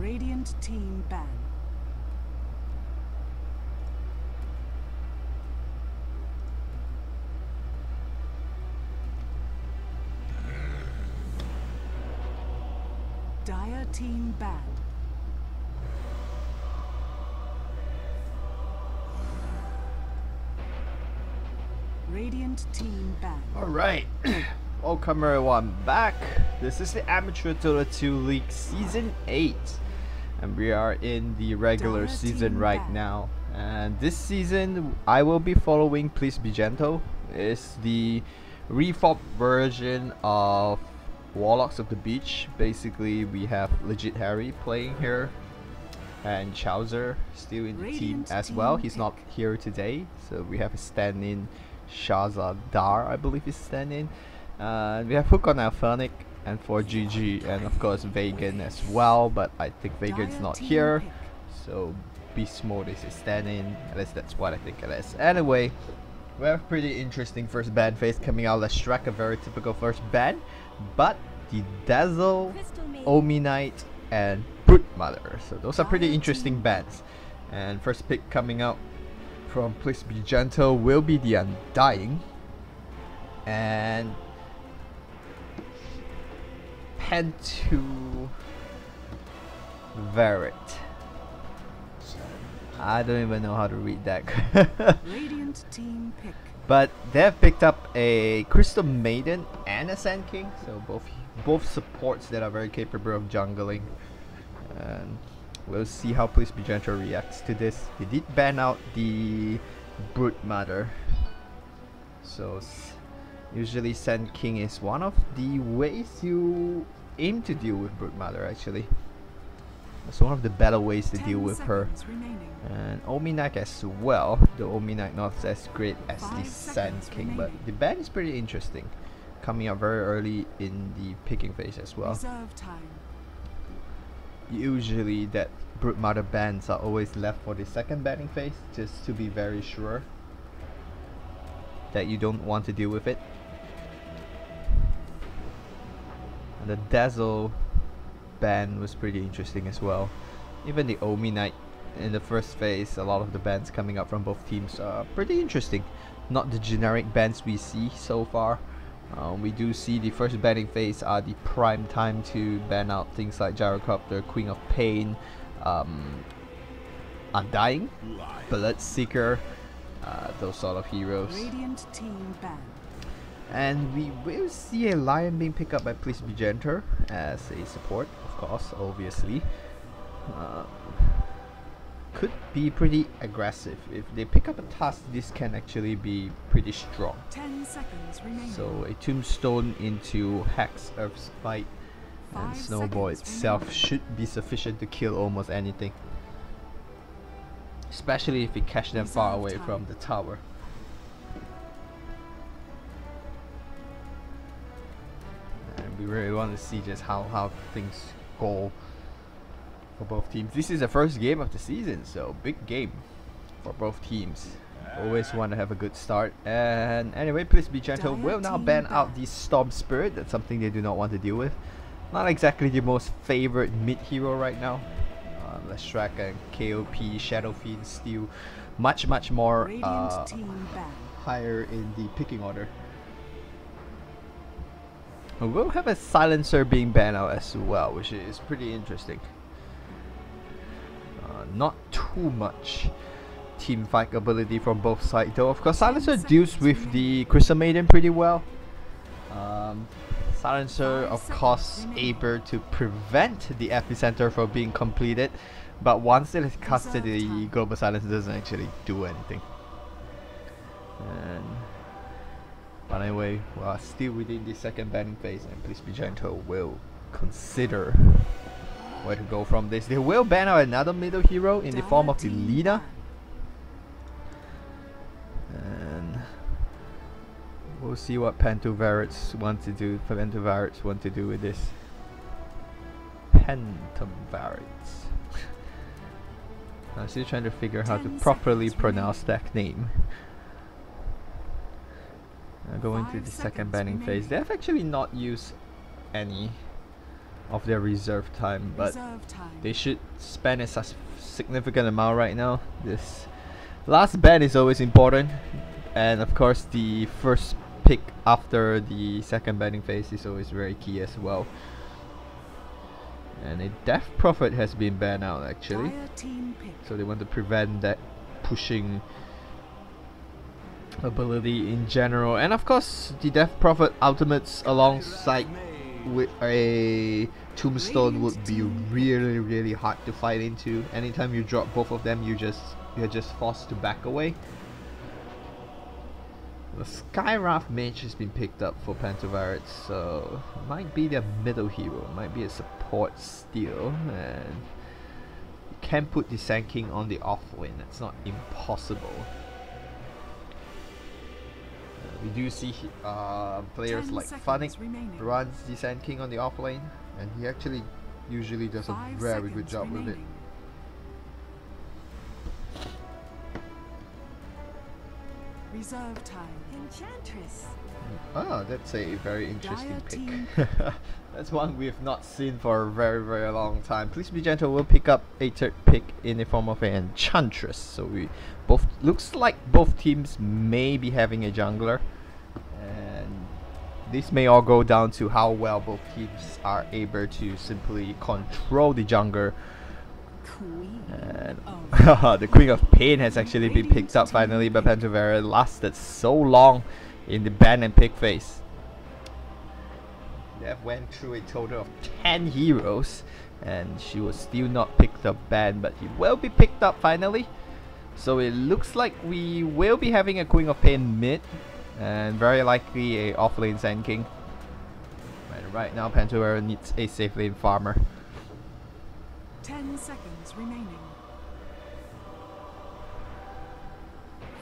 Radiant team ban. Dire team ban. Radiant team ban. Alright, welcome everyone back. This is the Amateur Dota 2 League Season 8. And we are in the regular season right now. And this season, I will be following Please Be Gentle. It's the reformed version of Warlocks of the Beach. Basically, we have Legit Harry playing here. And Chowser still in the team as well. He's not here today. So we have a stand-in. Shazadar, I believe is standing. We have Hook on Alphonic and for GG, and of course Vegan as well, but I think Vegan's not here, so Beast Mode is standing. At least that's what I think it is. Anyway, we have pretty interesting first ban phase coming out. Let's track a very typical first ban, but the Dazzle, Omi Knight, and Brute Mother. So those are pretty interesting bans. And first pick coming out from Please Be Gentle will be the Undying and Pentumvirate. I don't even know how to read that. Radiant team pick. But they have picked up a Crystal Maiden and a Sand King, so both supports that are very capable of jungling. And we'll see how Please Be Gentle reacts to this. They did ban out the Brute Mother. So usually Sand King is one of the ways you aim to deal with Brute Mother actually. It's one of the better ways to deal with her. And Omi Knight as well. The Omi Knight not as great as the Sand King, but the ban is pretty interesting. Coming up very early in the picking phase as well. Reserve time. Usually that Brute Mother bans are always left for the second banning phase, just to be very sure that you don't want to deal with it. And the Dazzle ban was pretty interesting as well. Even the Omi Knight in the first phase, a lot of the bans coming up from both teams are pretty interesting. Not the generic bans we see so far. We do see the first banning phase are the prime time to ban out things like Gyrocopter, Queen of Pain, Undying, Bloodseeker, those sort of heroes. Radiant team ban. And we will see a Lion being picked up by Please Be Gentle as a support, of course, obviously. Could be pretty aggressive. If they pick up a task, this can actually be pretty strong. 10 seconds remaining. So a Tombstone into Hex, Earth Spite, and Snowball itself should be sufficient to kill almost anything. Especially if we catch them far away from the tower. And we really want to see just how things go for both teams. This is the first game of the season, so big game for both teams. Always want to have a good start. And anyway, Please Be Gentle will now ban out the Storm Spirit. That's something they do not want to deal with. Not exactly the most favorite mid hero right now. Let's track and KOP, Shadow Fiend, Steel, much more higher in the picking order. We'll have a Silencer being banned out as well, which is pretty interesting. Not too much team fight ability from both sides though. Of course, Silencer deals with the Crystal Maiden pretty well. Silencer of course able to prevent the epicenter from being completed, but once it is casted, the Global Silence doesn't actually do anything. But anyway, we are still within the second banning phase, and Please Be Gentle will consider where to go from this. They will ban out another middle hero in the form of the Lina. And we'll see what Pentumvirates want to do. With this. Pentumvirates. I'm still trying to figure how to properly pronounce that name. Going to the second banning phase. They have actually not used any of their reserve time, but Reserve time. they should spend a significant amount right now. This last ban is always important, and of course the first pick after the second banning phase is always very key as well. And a Death Prophet has been banned out actually, Dire team pick. so they want to prevent that pushing ability in general. And of course the Death Prophet ultimates alongside with a Tombstone would be really hard to fight into. Anytime you drop both of them, you're just forced to back away. The Skywrath Mage has been picked up for Pentumvirate, so might be their middle hero, might be a support steal, and you can put the Sand King on the off lane, that's not impossible. We do see players like Funnick runs the Sand King on the off lane, and he actually usually does a very good job with it. Reserve time. Enchantress. Ah, that's a very interesting Dire pick. team That's one we have not seen for a very long time. Please be gentle, we'll pick up a third pick in the form of an Enchantress. So we both, looks like both teams may be having a jungler, and this may all go down to how well both teams are able to simply control the jungler. Queen And of the Queen of Pain has actually been picked up finally, but Pentumvirate lasted so long in the ban and pick phase. They have went through a total of 10 heroes, and she was still not picked up ban, but he will be picked up finally. So it looks like we will be having a Queen of Pain mid, and very likely a offlane Sand King. And right now Pentumvirate needs a safe lane farmer. 10 seconds remaining.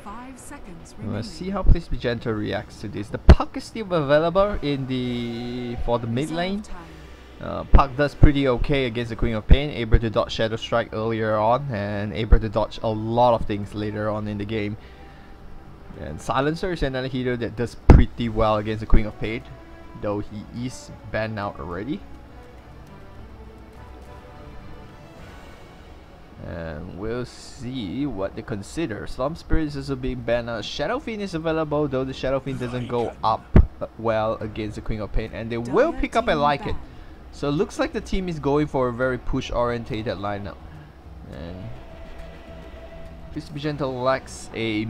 5 seconds remaining. Let's see how Please Be Gentle reacts to this. The Puck is still available in the for the mid Reserve lane. time. Puck does pretty okay against the Queen of Pain, able to dodge Shadow Strike earlier on, and able to dodge a lot of things later on in the game. And Silencer is another hero that does pretty well against the Queen of Pain, though he is banned out already. And we'll see what they consider. Slum Spirit is also being banned out. Shadow Fiend is available, though the Shadow Fiend doesn't go up well against the Queen of Pain, and they will pick up a Like It. So it looks like the team is going for a very push orientated lineup. And Please Be Gentle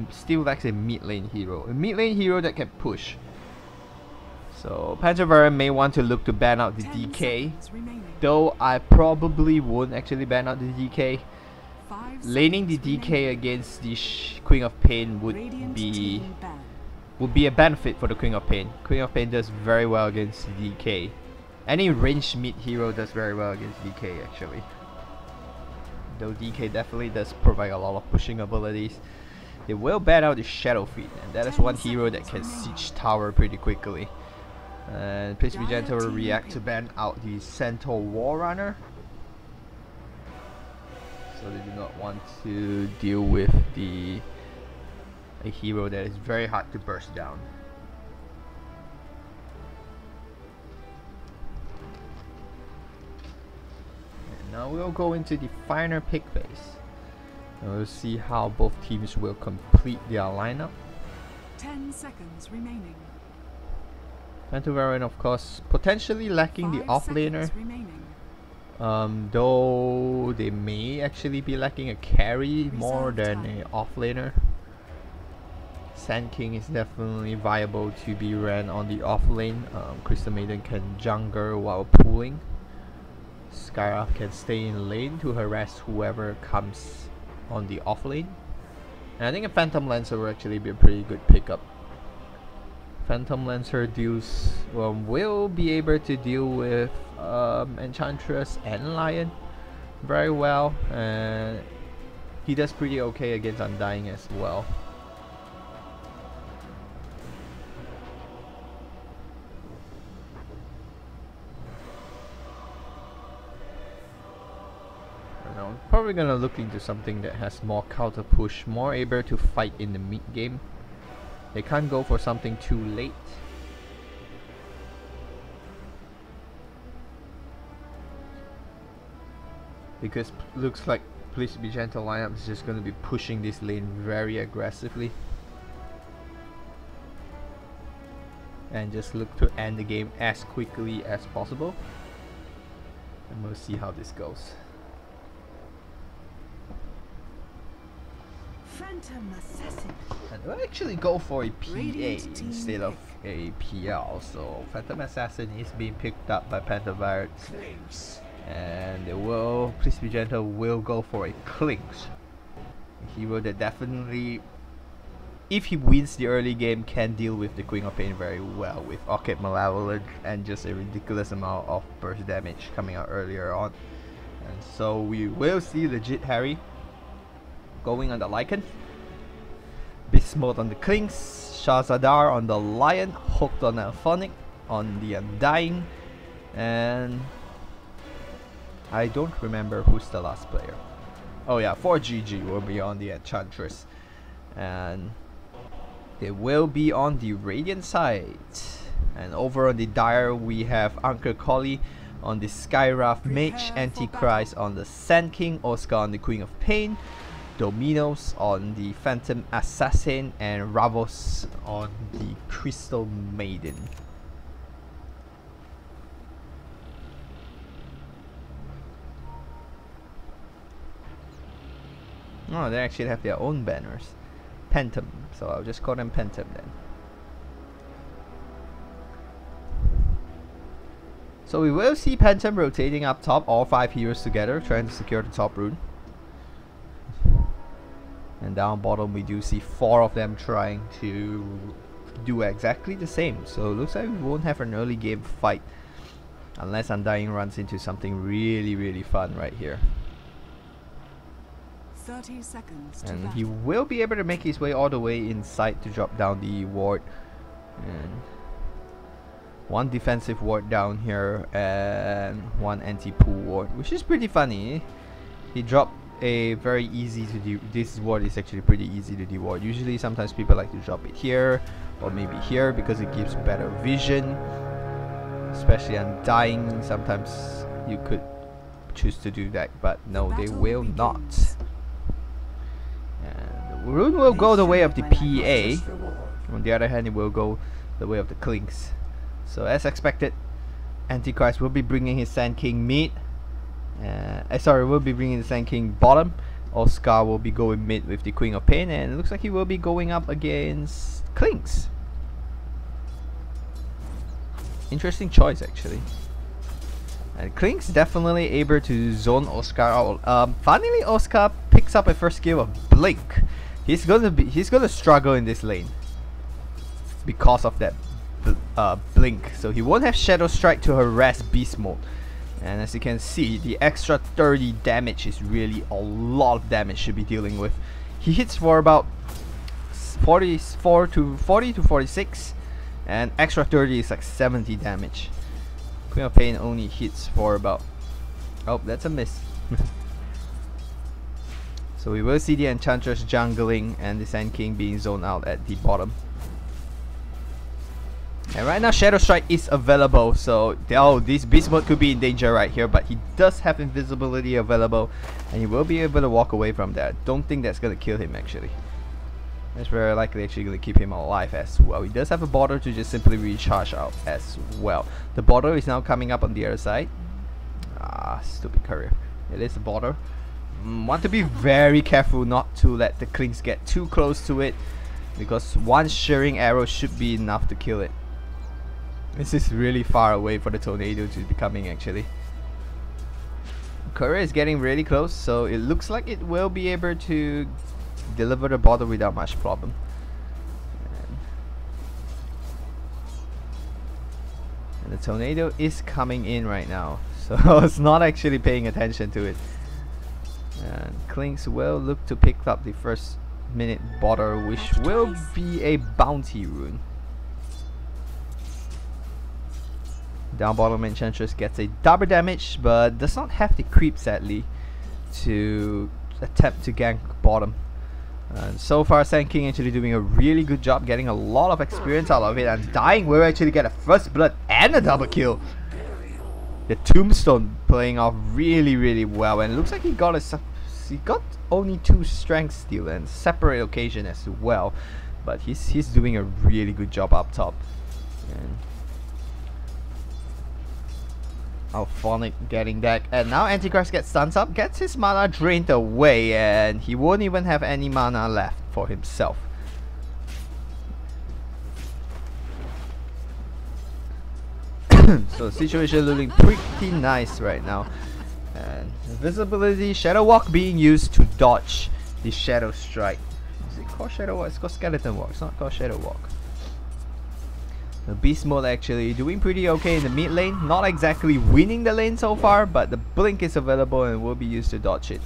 still lacks a mid lane hero. A mid lane hero that can push. So Pentumvirate may want to look to ban out the 10 DK. seconds remaining. Though I probably won't actually ban out the DK. 5 Laning the seconds DK remaining. against the Queen of Pain Radiant team ban. be a benefit for the Queen of Pain. Queen of Pain does very well against DK. Any ranged mid hero does very well against DK actually. Though DK definitely does provide a lot of pushing abilities. They will ban out the Shadow Fiend, and that is 10 one hero that can seconds siege tower pretty quickly. And Please Be Gentle will Dire team react to pick. ban out the Centaur War Runner. So they do not want to deal with a hero that is very hard to burst down. And now we'll go into the final pick phase. And we'll see how both teams will complete their lineup. 10 seconds remaining. Pentumvirate, of course, potentially lacking the 5 offlaner. seconds remaining. Though they may actually be lacking a carry more Reserve than time. a offlaner. Sand King is definitely viable to be ran on the off lane. Crystal Maiden can jungle while pulling. Skywrath can stay in lane to harass whoever comes on the off lane. And I think a Phantom Lancer will actually be a pretty good pickup. Phantom Lancer deals will be able to deal with Enchantress and Lion very well, and he does pretty okay against Undying as well. I'm probably gonna look into something that has more counter push, more able to fight in the mid game. They can't go for something too late. because looks like Please Be Gentle lineup is just going to be pushing this lane very aggressively and just look to end the game as quickly as possible, and we'll see how this goes. Phantom Assassin. And we'll actually go for a PA Radiant team instead of a PL, so Phantom Assassin is being picked up by Pentumvirate, and it will, Please Be Gentle will go for a Clinks, a hero that definitely, if he wins the early game, can deal with the Queen of Pain very well with Orchid Malevolent and just a ridiculous amount of burst damage coming out earlier on. And so we will see legit Harry going on the Lycan, Beast Mode on the Clinks, Shahzadar on the Lion, hooked on Alphonic, on the Undying, and I don't remember who's the last player. Oh yeah, 4GG will be on the Enchantress, and they will be on the Radiant side. And over on the Dire we have Anchor Collie on the Skywrath Mage, Antichrist on the Sand King, Oscar on the Queen of Pain, Dominos on the Phantom Assassin, and Ravos on the Crystal Maiden. Oh, they actually have their own banners. Pentum, so I'll just call them Pentum then. So we will see Pentum rotating up top, all 5 heroes together, trying to secure the top rune. And down bottom we do see 4 of them trying to do exactly the same. So it looks like we won't have an early game fight unless Undying runs into something really fun right here. 30 seconds to And battle. he will be able to make his way all the way inside to drop down the ward. And 1 defensive ward down here and 1 anti-pool ward, which is pretty funny. He dropped a very easy to this ward is actually pretty easy to deward. Usually sometimes people like to drop it here or maybe here because it gives better vision, especially Undying. Sometimes you could choose to do that, but no, they will not. And the rune will go the way of the PA. On the other hand, it will go the way of the Clinks. So as expected, Antichrist will be bringing his Sand King mid. Sorry, will be bringing the Sand King bottom. Oscar will be going mid with the Queen of Pain, and it looks like he will be going up against Clinks. Interesting choice actually. And Clinks definitely able to zone Oscar out. Finally, Oscar picks up a first skill of Blink. He's gonna struggle in this lane because of that Blink. So he won't have Shadow Strike to harass Beast Mode. And as you can see, the extra 30 damage is really a lot of damage to be dealing with. He hits for about 40 to 46, and extra 30 is like 70 damage. Queen of Pain only hits for about... Oh, that's a miss. So we will see the Enchantress jungling and the Sand King being zoned out at the bottom. And right now Shadow Strike is available, so this Beast Mode could be in danger right here, but he does have invisibility available and he will be able to walk away from that. Don't think that's gonna kill him actually. That's very likely actually gonna keep him alive as well. He does have a border to just simply recharge out as well. The border is now coming up on the other side. Ah, stupid courier. It is a border. Want to be very careful not to let the Clinks get too close to it, because one shearing arrow should be enough to kill it. This is really far away for the tornado to be coming actually. Courier is getting really close, so it looks like it will be able to deliver the border without much problem. And the tornado is coming in right now, so it's not actually paying attention to it. And Clinks will look to pick up the first minute border, which will be a bounty rune. Down bottom Enchantress gets a double damage, but does not have the creep sadly to attempt to gank bottom. And so far Sand King actually doing a really good job, getting a lot of experience out of it, and Dying will actually get a first blood and a double kill. The Tombstone playing off really well, and it looks like he got only 2 strength steal and separate occasion as well, but he's doing a really good job up top. And Alphonic getting that, and now Antichrist gets stuns up, gets his mana drained away, and he won't even have any mana left for himself. So the situation looking pretty nice right now. And visibility, Shadow Walk being used to dodge the Shadow Strike. Is it called Shadow Walk? It's called Skeleton Walk, it's not called Shadow Walk. The Beast Mode actually doing pretty okay in the mid lane. Not exactly winning the lane so far, but the Blink is available and will be used to dodge it.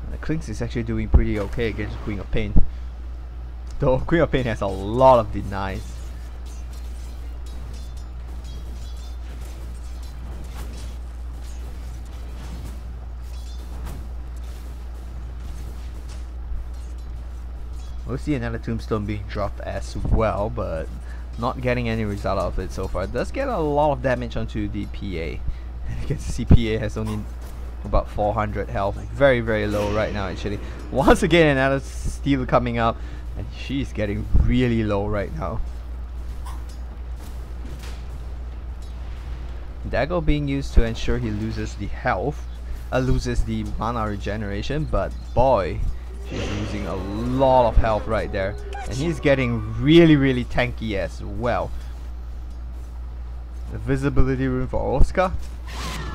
And the Clinks is actually doing pretty okay against Queen of Pain. Though Queen of Pain has a lot of denies. We'll see another Tombstone being dropped as well, but not getting any result out of it so far. It does get a lot of damage onto the PA. You can see PA has only about 400 health. Very low right now actually. Once again another steal coming up, and she's getting really low right now. Dagger being used to ensure he loses the health, loses the mana regeneration, but boy, she's losing a lot of health right there, and he's getting really tanky as well. The visibility room for Oscar,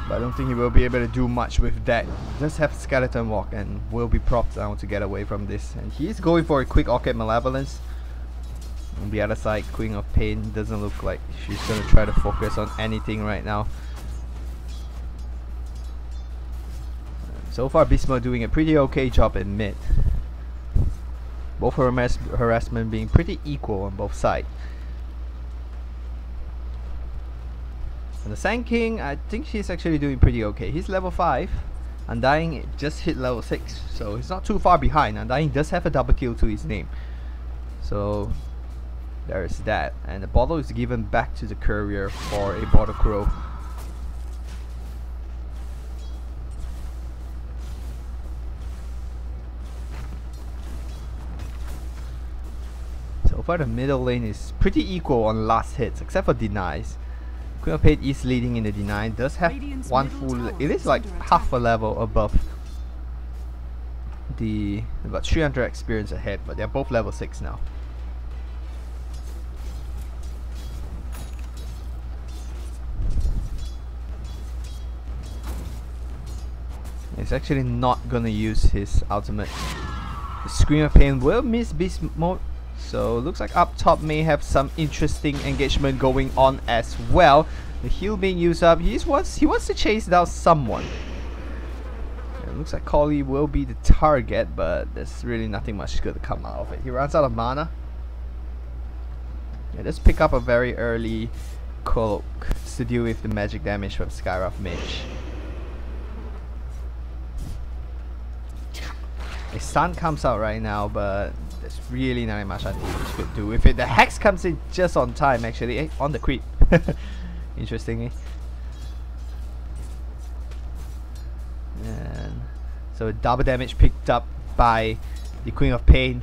but I don't think he will be able to do much with that. Just have Skeleton Walk and will be propped down to get away from this, and he's going for a quick Orchid Malevolence. On the other side, Queen of Pain doesn't look like she's gonna try to focus on anything right now. So far, Beast Mode doing a pretty okay job in mid. Both harassment being pretty equal on both sides. And the Sand King, I think he's actually doing pretty okay. He's level 5. Undying just hit level 6, so he's not too far behind. Undying does have a double kill to his name. So there's that. And the bottle is given back to the courier for a Bottle Crow. So far the middle lane is pretty equal on last hits, except for denies. Queen of Pain is leading in the deny, does have one full, it is like half a level above the, about 300 experience ahead, but they're both level 6 now. He's actually not gonna use his ultimate. The Scream of Pain will miss Beast Mode, so looks like up top may have some interesting engagement going on as well. The heal being used up. He wants to chase down someone. It looks like Collie will be the target, but there's really nothing much good to come out of it. He runs out of mana. Yeah, let's pick up a very early cloak to deal with the magic damage from Skywrath Mage. A stun comes out right now, but there's really not much Anti-Mage could do with it. The Hex comes in just on time actually, on the creep. Interestingly. And so double damage picked up by the Queen of Pain,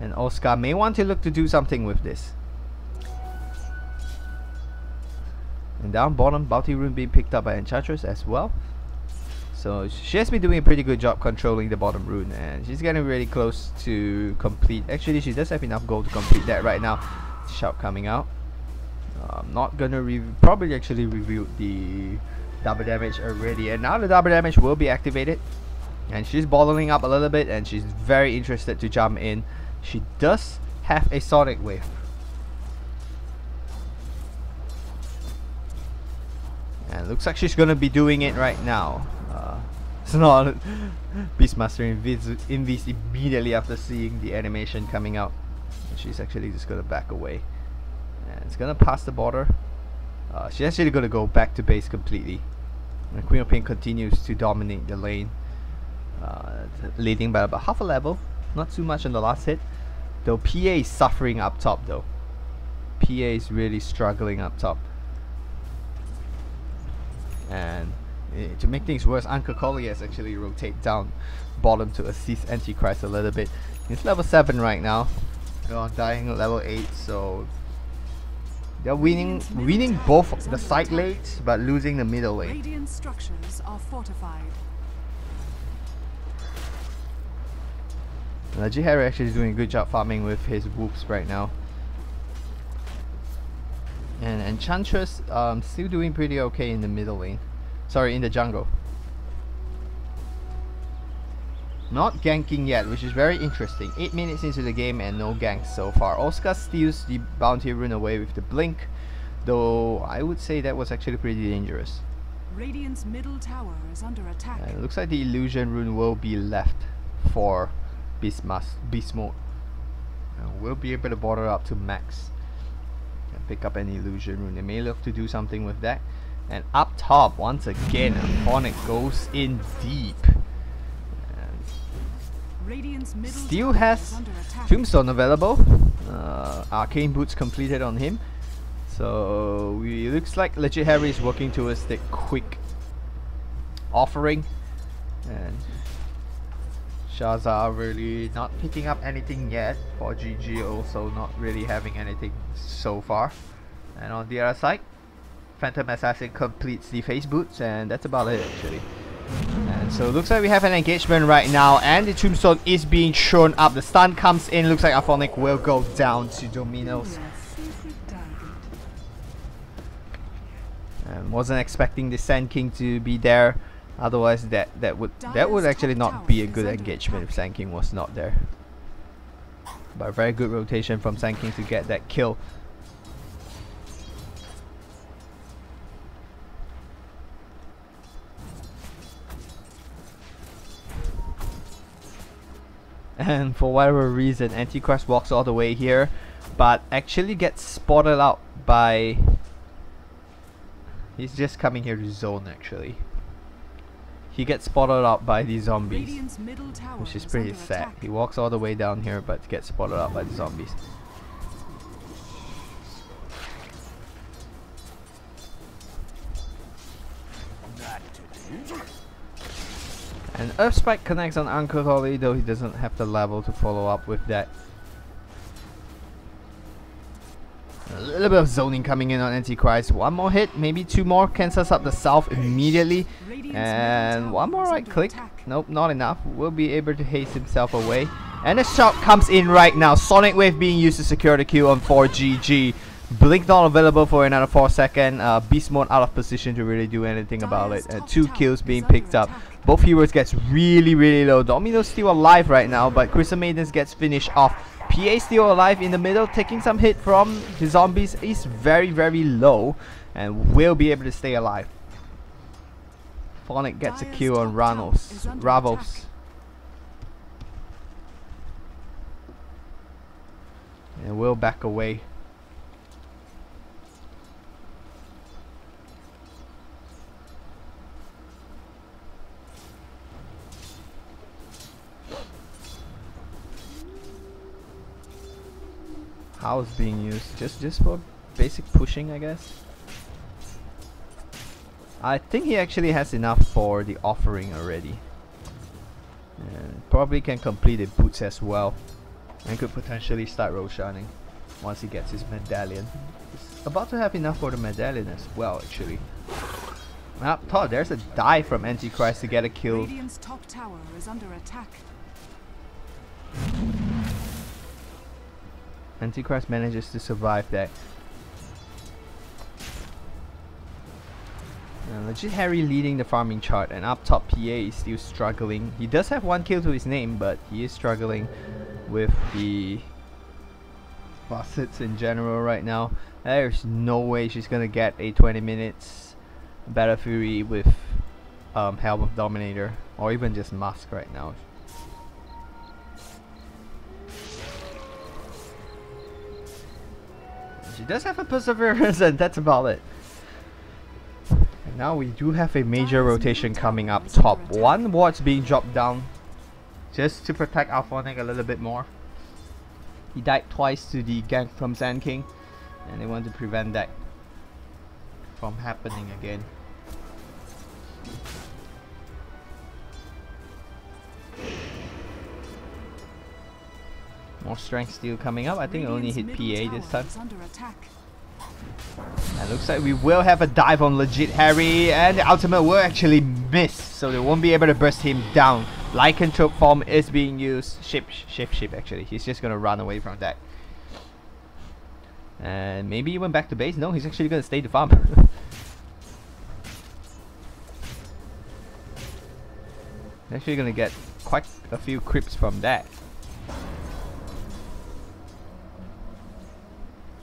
and Oscar may want to look to do something with this. And down bottom, Bounty Rune being picked up by Enchantress as well. So she has been doing a pretty good job controlling the bottom rune, and she's getting really close to complete. Actually, she does have enough gold to complete that right now. Shout coming out. I'm not gonna probably actually review the double damage already, and now the double damage will be activated. And she's bottling up a little bit, and she's very interested to jump in. She does have a Sonic Wave. And looks like she's gonna be doing it right now. It's not Beastmaster Invis immediately after seeing the animation coming out. And she's actually just gonna back away. And it's gonna pass the border. She's actually gonna go back to base completely. And Queen of Pain continues to dominate the lane, leading by about half a level. Not too much on the last hit. Though PA is suffering up top though. PA is really struggling up top. And to make things worse, Uncle Collie has actually rotated down bottom to assist Antichrist a little bit. He's level 7 right now. Dying at level 8, so they're winning both the side lanes but losing the middle lane. Radiant structures are fortified. Jihari actually is doing a good job farming with his wolves right now. And Enchantress still doing pretty okay in the middle lane. Sorry, in the jungle. Not ganking yet, which is very interesting. 8 minutes into the game and no ganks so far. Oscar steals the bounty rune away with the blink, though I would say that was actually pretty dangerous. Radiant's middle tower is under attack. And it looks like the illusion rune will be left for beast mode. And we'll be able to border up to max and pick up an illusion rune. They may look to do something with that. And up top, once again, Phonic goes in deep. Still has Tombstone available. Arcane Boots completed on him. So it looks like Legit Harry is working towards the quick offering. And Shazza really not picking up anything yet. For GG also not really having anything so far. And on the other side, Phantom Assassin completes the face boots, and that's about it actually. And so it looks like we have an engagement right now, and the Tombstone is being shown up. The stun comes in. Looks like Aphonic will go down to Dominos. And wasn't expecting the Sand King to be there. Otherwise, that would actually not be a good engagement if Sand King was not there. But very good rotation from Sand King to get that kill. And for whatever reason, Antichrist walks all the way here, but actually gets spotted out by... He's just coming here to zone actually. He gets spotted out by the zombies, which is pretty sad. He walks all the way down here but gets spotted out by the zombies. And Earth Spike connects on Uncle Holly, though he doesn't have the level to follow up with that. A little bit of zoning coming in on Antichrist. One more hit, maybe two more, cancels up the south immediately. And one more right click. Nope, not enough. Will be able to haste himself away. And a shot comes in right now. Sonic Wave being used to secure the kill on 4GG. Blink not available for another 4 seconds. Beast Mode out of position to really do anything about it. 2 kills being picked up. Both heroes gets really low. Domino's still alive right now, but Crystal Maidens gets finished off. PA still alive in the middle, taking some hit from the zombies. Is very low and will be able to stay alive. Phonic gets a kill on Ravos. And will back away. How is being used? Just for basic pushing, I guess. I think he actually has enough for the offering already. And probably can complete the boots as well. And could potentially start Roshaning once he gets his medallion. He's about to have enough for the medallion as well, actually. Up top, there's a dive from Antichrist to get a kill. Radiant's top tower is under attack. Antichrist manages to survive that. Legit Harry leading the farming chart, and up top PA is still struggling. He does have 1 kill to his name, but he is struggling with the facets in general right now. There's no way she's gonna get a 20 minutes Battle Fury with Helm of Dominator, or even just Mask right now. She does have a Perseverance, and that's about it. And now we do have a major rotation coming up top. 1 ward's being dropped down just to protect Alphonic a little bit more. He died twice to the gank from Sand King. and they want to prevent that from happening again. More strength still coming up. I think it only hit PA this time. And looks like we will have a dive on Legit Harry, and the ultimate will actually miss, so they won't be able to burst him down. Lycanthrope form is being used. Ship actually. He's just gonna run away from that. And maybe he went back to base. No, he's actually gonna stay to farm. Actually gonna get quite a few creeps from that.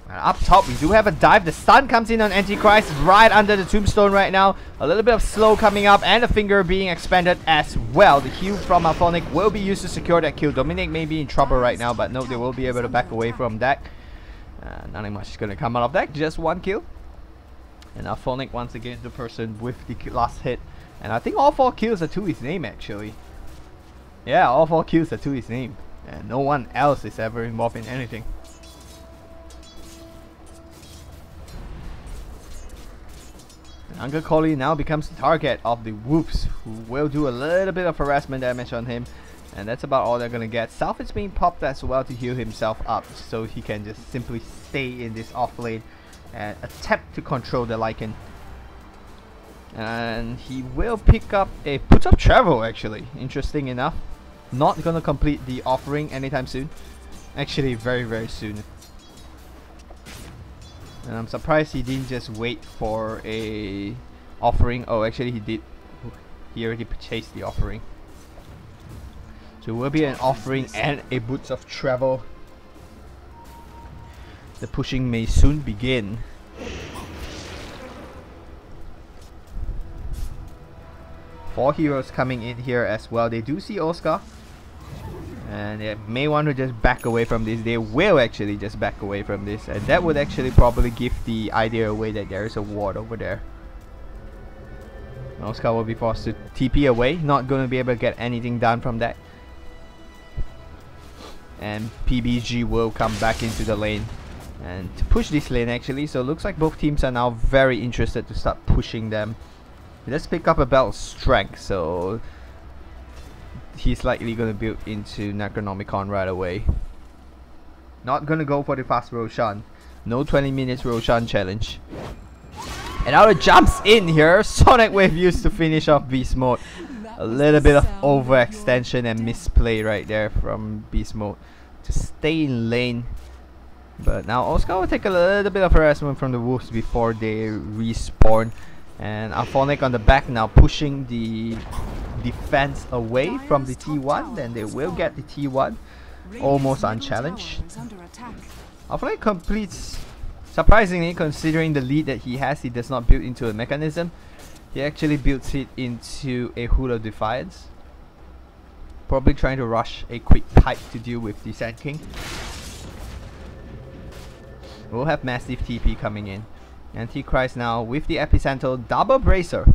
And up top we do have a dive. The stun comes in on Antichrist right under the tombstone right now. A little bit of slow coming up and a finger being expanded as well. The heal from Alphonic will be used to secure that kill. Dominic may be in trouble right now, but no, they will be able to back away from that. Nothing much is going to come out of that. Just one kill. And Alphonic once again the person with the last hit. And I think all 4 kills are to his name actually. Yeah, all 4 kills are to his name. And no one else is ever involved in anything. Uncle Collie now becomes the target of the Whoops, who will do a little bit of harassment damage on him, and that's about all they're gonna get. South is being popped as well to heal himself up, so he can just simply stay in this off lane and attempt to control the Lycan. And he will pick up a Put Up Travel actually, interesting enough. Not gonna complete the offering anytime soon. Actually very soon. And I'm surprised he didn't just wait for a offering. Oh, actually he did. He already purchased the offering. So it will be an offering and a Boots of Travel. The pushing may soon begin. Four heroes coming in here as well. They do see Oscar. And they may want to just back away from this. They will actually just back away from this, and that would actually probably give the idea away that there is a ward over there. Oscar will be forced to TP away, not going to be able to get anything done from that. And PBG will come back into the lane and to push this lane actually. So it looks like both teams are now very interested to start pushing them. Let's pick up a belt of strength, so he's likely going to build into Necronomicon right away. Not going to go for the fast Roshan. No 20 minutes Roshan challenge. And now it jumps in here. Sonic Wave used to finish off Beast Mode. A little bit of overextension and misplay right there from Beast Mode to stay in lane. But now Oscar will take a little bit of harassment from the Wolves before they respawn. And Alphonic on the back now pushing the defense away from the T1. Then they will get the T1 almost unchallenged. Alphonic completes, surprisingly, considering the lead that he has. He does not build into a mechanism. He actually builds it into a Hood of Defiance. Probably trying to rush a quick pipe to deal with the Sand King. We'll have massive TP coming in. Antichrist now with the Epicenter double bracer.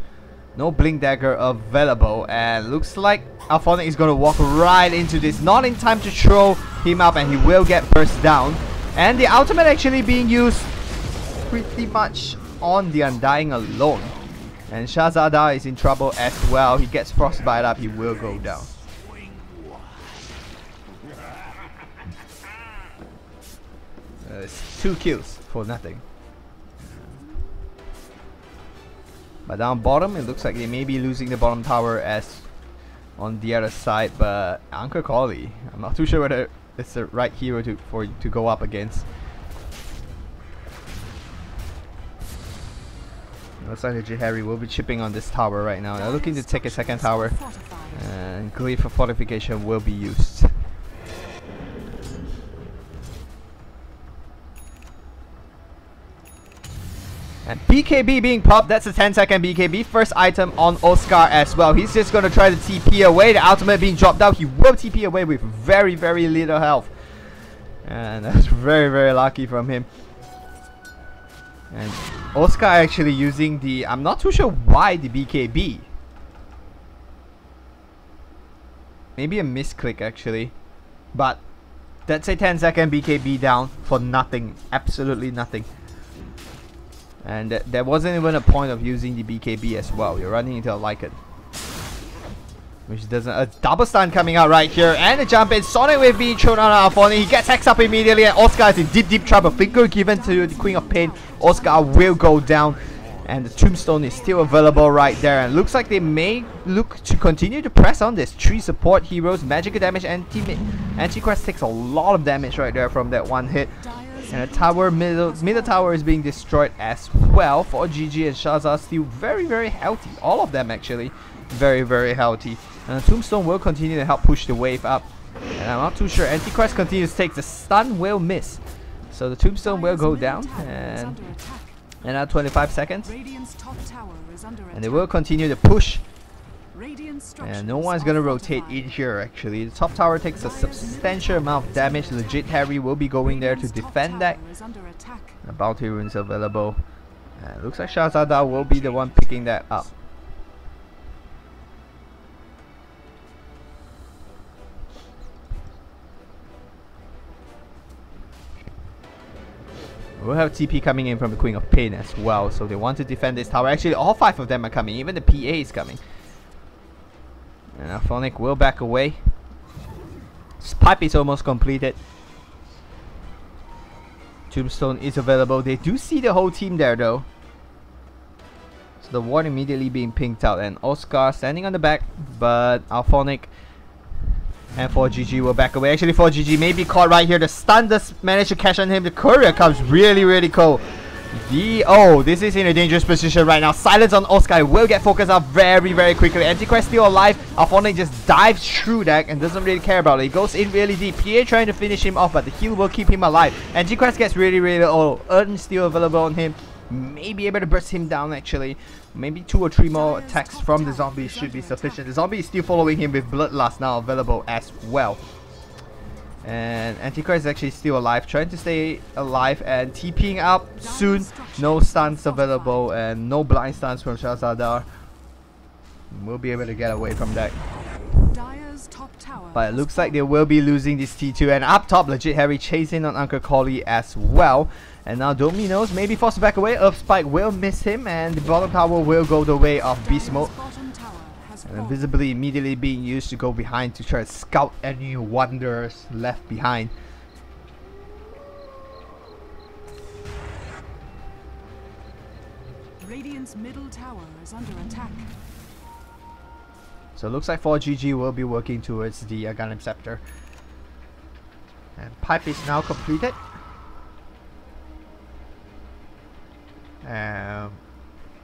No Blink Dagger available, and looks like Alphonic is going to walk right into this. Not in time to throw him up, and he will get burst down. And the ultimate actually being used pretty much on the Undying alone. And Shahzada is in trouble as well. He gets frostbite up, he will go down. It's 2 kills for nothing. But down bottom, it looks like they may be losing the bottom tower as on the other side. But Uncle Collie, I'm not too sure whether it's the right hero to go up against. Looks like the Harry will be chipping on this tower right now. They're looking to take a second tower, and Glyph for fortification will be used. And BKB being popped, that's a 10-second BKB. First item on Oscar as well. He's just going to try to TP away. The ultimate being dropped out. He will TP away with very, very little health. And that's very, very lucky from him. And Oscar actually using the... I'm not too sure why the BKB. Maybe a misclick actually. But That's a 10-second BKB down for nothing. Absolutely nothing. And there wasn't even a point of using the BKB as well. You're running into a Lycan, which doesn't. A double stun coming out right here, and a jump in. Sonic Wave being thrown out of Alphonic. He gets hexed up immediately, and Oscar is in deep trouble. Finger given to the Queen of Pain. Oscar will go down, and the Tombstone is still available right there. And looks like they may look to continue to press on this. 3 support heroes, magical damage, Antichrist takes a lot of damage right there from that one hit. And the tower, middle tower is being destroyed as well. For GG and Shazza still very healthy. All of them actually very healthy. And the Tombstone will continue to help push the wave up. And I'm not too sure. Antichrist continues to take the stun, will miss. So the Tombstone will go down. And now 25 seconds. And they will continue to push. And no one's gonna rotate in here actually. The top tower takes a substantial amount of damage. Legit Harry will be going there to defend that. The bounty runes available. And looks like Shahzada will be the one picking that up. We'll have TP coming in from the Queen of Pain as well. So they want to defend this tower. Actually, all 5 of them are coming. Even the PA is coming. And Alphonic will back away. This pipe is almost completed. Tombstone is available. They do see the whole team there though. So the ward immediately being pinked out. And Oscar standing on the back. But Alphonic and 4GG will back away. Actually 4GG may be caught right here. The stun does manage to catch on him. The courier comes really cold. Oh, this is in a dangerous position right now. Silence on Oscar will get focused out very quickly. Antichrist still alive. Alphonic just dives through that and doesn't really care about it. He goes in really deep. PA trying to finish him off, but the heal will keep him alive. Antichrist gets really low. Urn still available on him. May be able to burst him down actually. Maybe 2 or 3 more attacks from the zombies should be sufficient. The zombie is still following him with Bloodlust now available as well. And Antichrist is actually still alive, trying to stay alive and TPing up soon. No stuns available and no blind stuns from Shahzadar. We'll be able to get away from that. But it looks like they will be losing this T2. And up top, Legit Harry chasing on Uncle Collie as well. And now Domino's maybe forced to back away. Earth Spike will miss him, and the bottom tower will go the way of Beast Mode. And Invisibility immediately being used to go behind to try to scout any wanderers left behind. Radiant's middle tower is under attack. So it looks like 4GG will be working towards the Gundam Scepter. And pipe is now completed.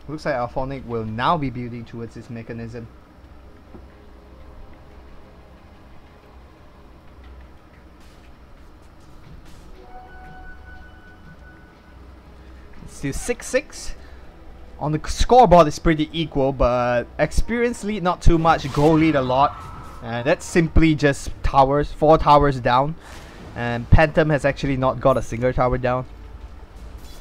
Looks like Alphonic will now be building towards its mechanism. It's still 6-6. On the scoreboard it's pretty equal, but experience lead not too much, goal lead a lot. And that's simply just towers, 4 towers down. And Pentum has actually not got a single tower down.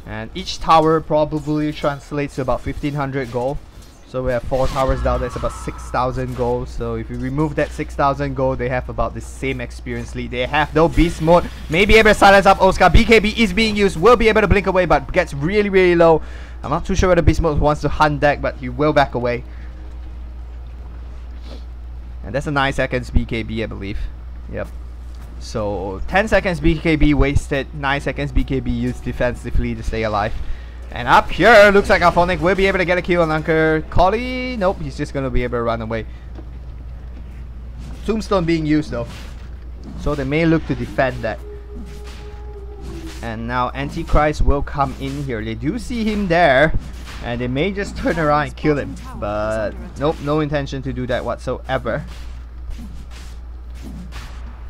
And each tower probably translates to about 1500 gold. So we have 4 towers down, that's about 6000 gold. So if you remove that 6000 gold, they have about the same experience lead. They have no beast mode. May be able to silence up Oscar. BKB is being used, will be able to blink away, but gets really low. I'm not too sure whether beast mode wants to hunt deck, but he will back away. And that's a 9 seconds BKB, I believe. Yep. So 10 seconds BKB wasted, 9 seconds BKB used defensively to stay alive. And up here, looks like Alphonic will be able to get a kill on Uncle Collie. Nope, he's just going to be able to run away. Tombstone being used though, so they may look to defend that. And now Antichrist will come in here. They do see him there, and they may just turn around and kill him. But nope, no intention to do that whatsoever.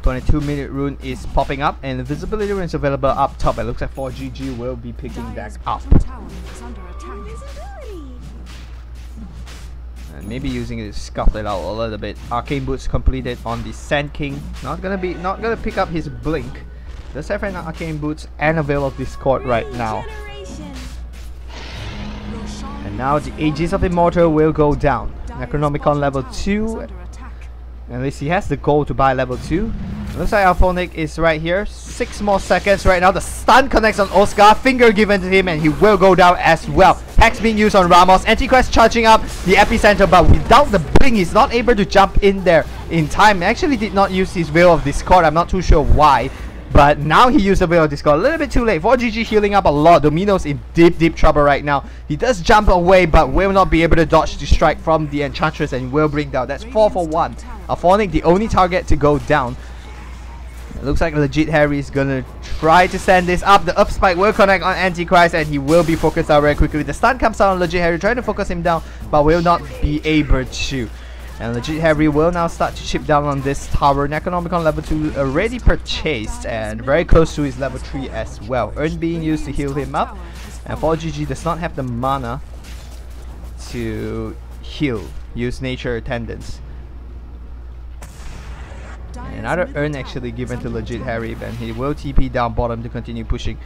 22-minute rune is popping up, and the visibility rune is available up top. It looks like 4GG will be picking that up. And maybe using it to scuff it out a little bit. Arcane boots completed on the Sand King. Not gonna pick up his blink. Does have an arcane boots and a Veil of Discord right now. And now the Aegis of Immortal will go down. Necronomicon level 2. At least he has the gold to buy level 2. Looks like Alphonic is right here. 6 more seconds right now. The stun connects on Oscar. Finger given to him and he will go down as well. Hex being used on Ramos. Antichrist charging up the epicenter, but without the blink, he's not able to jump in there in time. He actually did not use his Veil of Discord. I'm not too sure why. But now he used the Veil of Discord. A little bit too late. 4GG healing up a lot. Domino's in deep trouble right now. He does jump away, but will not be able to dodge the strike from the Enchantress and will bring down. That's 4 for 1. Alphonic, the only target to go down. It looks like Legit Harry is gonna try to send this up. The up spike will connect on Antichrist and he will be focused out very quickly. The stun comes out on Legit Harry, trying to focus him down, but will not be able to. And Legit Harry will now start to chip down on this tower. Necronomicon level 2 already purchased and very close to his level 3 as well. Urn being used to heal him up. And 4GG does not have the mana to heal. Use Nature Attendance. Another urn actually given to Legit Harry, and he will TP down bottom to continue pushing.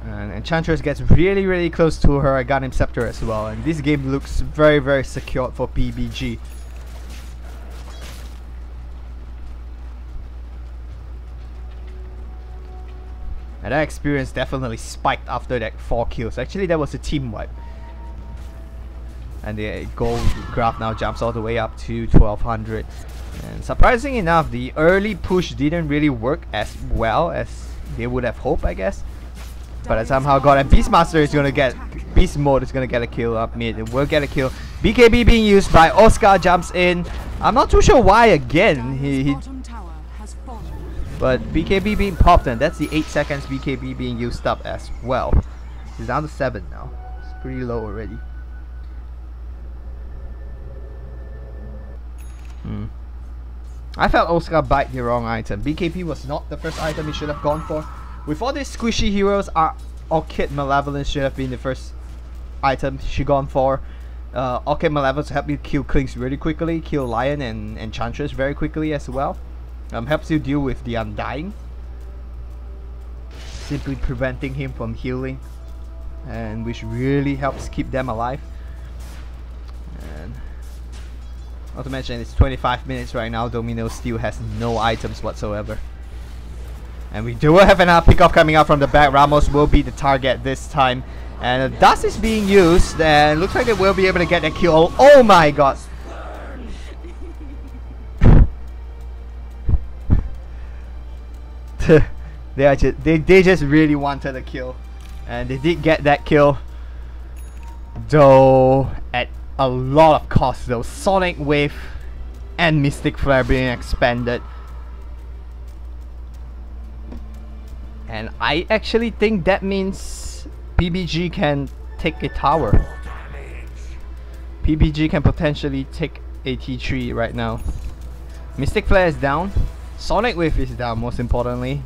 And Enchantress gets really close to her Aghanim Scepter as well, and this game looks very secured for PBG. And that experience definitely spiked after that 4 kills. Actually, that was a team wipe. And the gold graph now jumps all the way up to 1200. And surprising enough, the early push didn't really work as well as they would have hoped, I guess. But it somehow got, and Beastmaster is gonna get, Beast Mode is gonna get a kill up mid. It will get a kill. BKB being used by Oscar, jumps in. I'm not too sure why again. But BKB being popped, and that's the 8 seconds BKB being used up as well. He's down to 7 now. It's pretty low already. I felt Oscar bite the wrong item. BKB was not the first item he should have gone for. With all these squishy heroes, Orchid Malevolence should have been the first item she gone for. Orchid Malevolence help you kill Klinks really quickly, kill Lion and Enchantress very quickly as well. Helps you deal with the Undying, simply preventing him from healing, and which really helps keep them alive. And not to mention, it's 25 minutes right now. Domino still has no items whatsoever. And we do have an pick-off coming out from the back. Ramos will be the target this time. And Dust is being used, and looks like they will be able to get a kill. Oh my god! they just really wanted a kill. And they did get that kill. Though at a lot of cost though. Sonic Wave and Mystic Flare being expanded. And I actually think that means PBG can take a tower. PBG can potentially take a T3 right now. Mystic Flare is down. Sonic Wave is down, most importantly.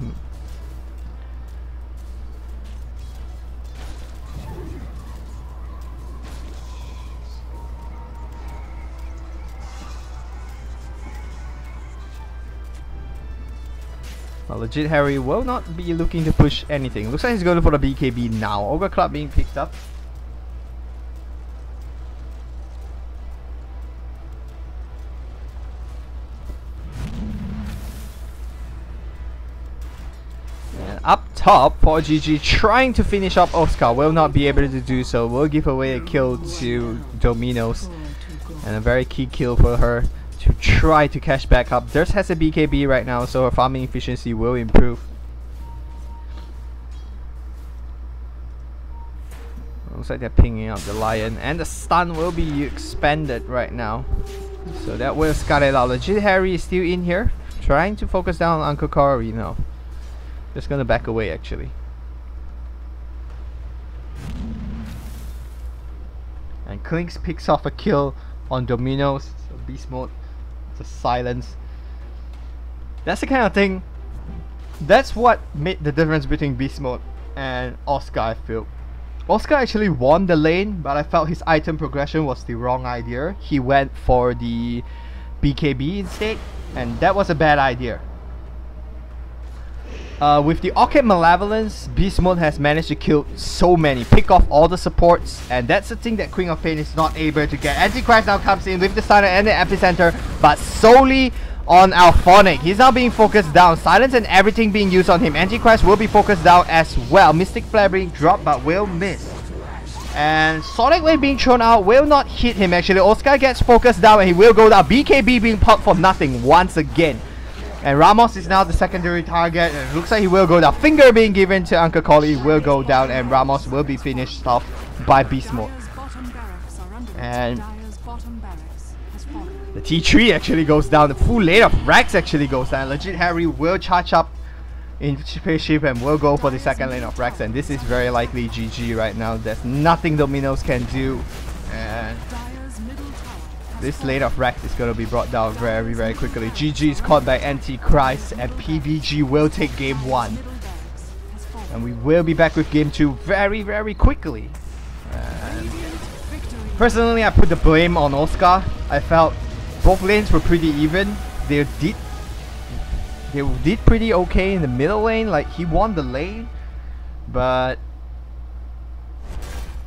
Legit Harry will not be looking to push anything. Looks like he's going for the BKB now. Ogre Club being picked up. And up top, 4GG trying to finish up Oscar. Will not be able to do so. Will give away a kill to Dominos. And a very key kill for her to try to cash back up. Durst has a BKB right now, so her farming efficiency will improve. Looks like they're pinging out the Lion, and the stun will be expanded right now. So that will scut it out. Legit Harry is still in here, trying to focus down on Uncle Cory now. Just gonna back away actually. And Klinks picks off a kill on Dominos. So Beast Mode. Silence. That's the kind of thing. That's what made the difference between Beast Mode and Oscar, I feel. Oscar actually won the lane, but I felt his item progression was the wrong idea. He went for the BKB instead, and that was a bad idea. With the Orchid Malevolence, Beast Mode has managed to kill so many, pick off all the supports, and that's the thing that Queen of Pain is not able to get. Antichrist now comes in with the Stunner and the Epicenter, but solely on Alphonic. He's now being focused down. Silence and everything being used on him. Antichrist will be focused down as well. Mystic Flare being dropped but will miss. And Sonic Wave being thrown out will not hit him actually. Oscar gets focused down and he will go down. BKB being popped for nothing once again. And Ramos is now the secondary target. And it looks like he will go down. Finger being given to Uncle Collie will go down. And Ramos will be finished off by Beast Mode. And the T3 actually goes down. The full lane of Rex actually goes down. Legit Harry will charge up in spaceship and will go for the second lane of Rex, and this is very likely GG right now. There's nothing Dominos can do, and this lane of Rex is going to be brought down very, very quickly. GG is caught by Antichrist, and PBG will take game 1. And we will be back with game 2 very, very quickly. And personally, I put the blame on Oscar. I felt both lanes were pretty even. They did pretty okay in the middle lane. Like, he won the lane, but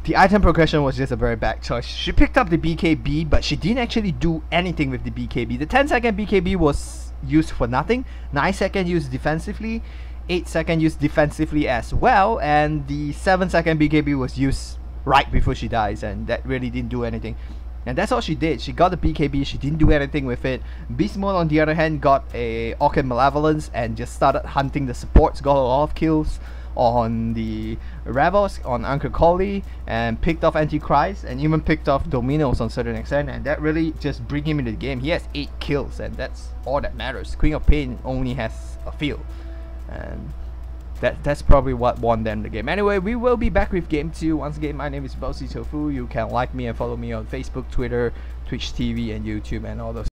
the item progression was just a very bad choice. She picked up the BKB, but she didn't actually do anything with the BKB. The 10-second BKB was used for nothing. 9-second used defensively. 8-second used defensively as well. And the 7-second BKB was used right before she dies, and that really didn't do anything. And that's all she did. She got the BKB, she didn't do anything with it. Beast Mode on the other hand got a Orchid Malevolence and just started hunting the supports, got a lot of kills on the Rebels, on Uncle Collie, and picked off Antichrist, and even picked off Dominos on a certain extent, and that really just bring him into the game. He has 8 kills, and that's all that matters. Queen of Pain only has a few, and that's probably what won them the game. Anyway, we will be back with game 2. Once again, my name is Bossy Tofu. You can like me and follow me on Facebook, Twitter, Twitch TV, and YouTube, and all those